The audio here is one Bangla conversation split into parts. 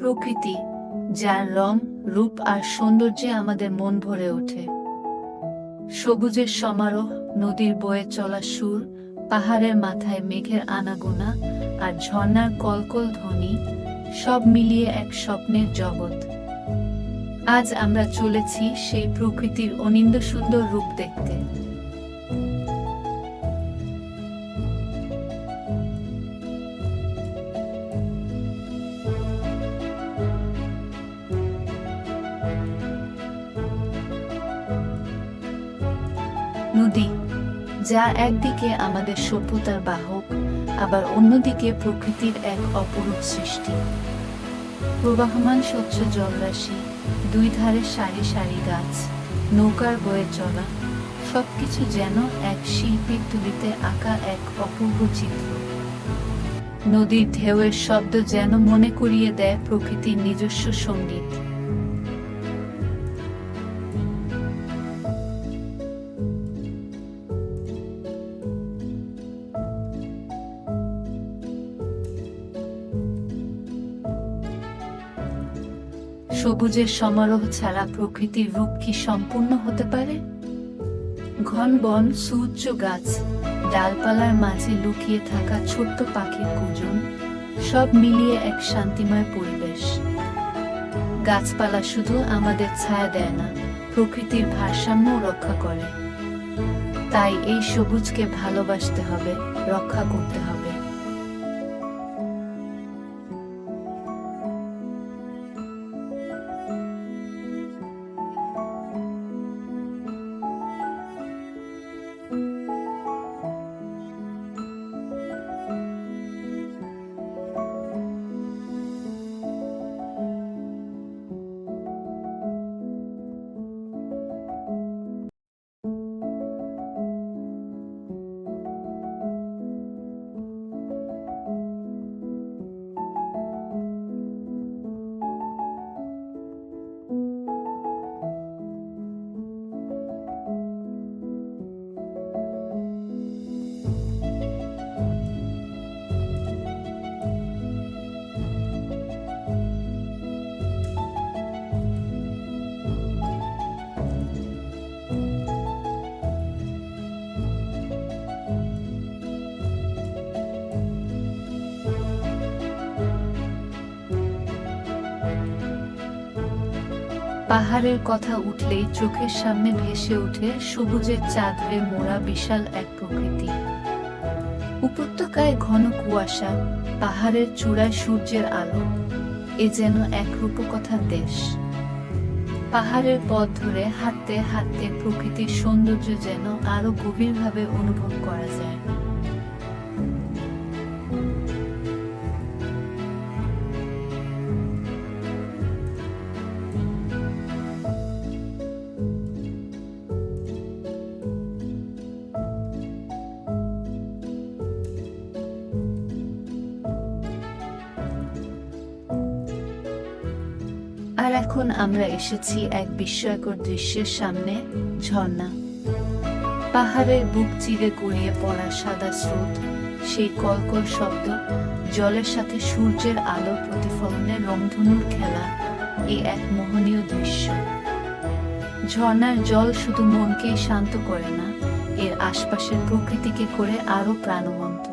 প্রকৃতি, যার রং, রূপ আর সৌন্দর্যে আমাদের মন ভরে ওঠে। সবুজের সমারোহ, নদীর বয়ে চলা সুর, পাহাড়ের মাথায় মেঘের আনাগোনা আর ঝর্ণার কলকল ধ্বনি, সব মিলিয়ে এক স্বপ্নের জগৎ। আজ আমরা চলেছি সেই প্রকৃতির অনিন্দ সুন্দর রূপ দেখতে। নদী, যা একদিকে আমাদের সভ্যতার বাহক, আবার অন্যদিকে প্রকৃতির এক অপরূপ সৃষ্টি। প্রবাহমান স্বচ্ছ জলরাশি, দুই ধারে সারি সারি গাছ, নৌকার বয়ে চলা, সবকিছু যেন এক শিল্পীর তুলিতে আঁকা এক অপূর্ব চিত্র। নদীর ঢেউয়ের শব্দ যেন মনে করিয়ে দেয় প্রকৃতির নিজস্ব সঙ্গীত। সবুজের সমারোহ ছাড়া প্রকৃতির রূপ কি সম্পূর্ণ হতে পারে? ঘন বন, সুউচ্চ গাছ, ডালপালার মাঝে লুকিয়ে থাকা ছোট্ট পাখির কুজন, সব মিলিয়ে এক শান্তিময় পরিবেশ। গাছপালা শুধু আমাদের ছায়া দেয় না, প্রকৃতির ভারসাম্য রক্ষা করে। তাই এই সবুজকে ভালোবাসতে হবে, রক্ষা করতে হবে। পাহাড়ের কথা উঠলেই চোখের সামনে ভেসে ওঠে সবুজের চাদরে মোড়া বিশাল এক প্রকৃতি। উপত্যকায় ঘন কুয়াশা, পাহাড়ের চূড়ায় সূর্যের আলো, এ যেন এক রূপকথার দেশ। পাহাড়ের পথ ধরে হাঁটতে হাঁটতে প্রকৃতির সৌন্দর্য যেন আরো গভীরভাবে অনুভব করা যায়। আর এখন আমরা এসেছি এক বিস্ময়কর দৃশ্যের সামনে, ঝর্ণা। পাহাড়ের বুক চিরে গড়িয়ে পড়া সাদা স্রোত, সেই কলকল শব্দ, জলের সাথে সূর্যের আলোর প্রতিফলনে রংধনুর খেলা, এ এক মোহনীয় দৃশ্য। ঝর্ণার জল শুধু মনকেই শান্ত করে না, এর আশপাশের প্রকৃতিকে করে আরো প্রাণবন্ত।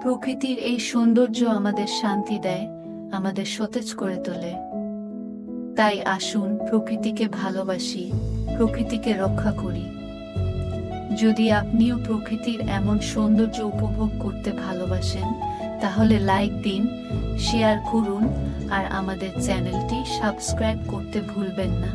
প্রকৃতির এই সৌন্দর্য আমাদের শান্তি দেয়, আমাদের সতেজ করে তোলে। তাই আসুন প্রকৃতিকে ভালোবাসি, প্রকৃতিকে রক্ষা করি। যদি আপনিও প্রকৃতির এমন সৌন্দর্য উপভোগ করতে ভালোবাসেন, তাহলে লাইক দিন, শেয়ার করুন আর আমাদের চ্যানেলটি সাবস্ক্রাইব করতে ভুলবেন না।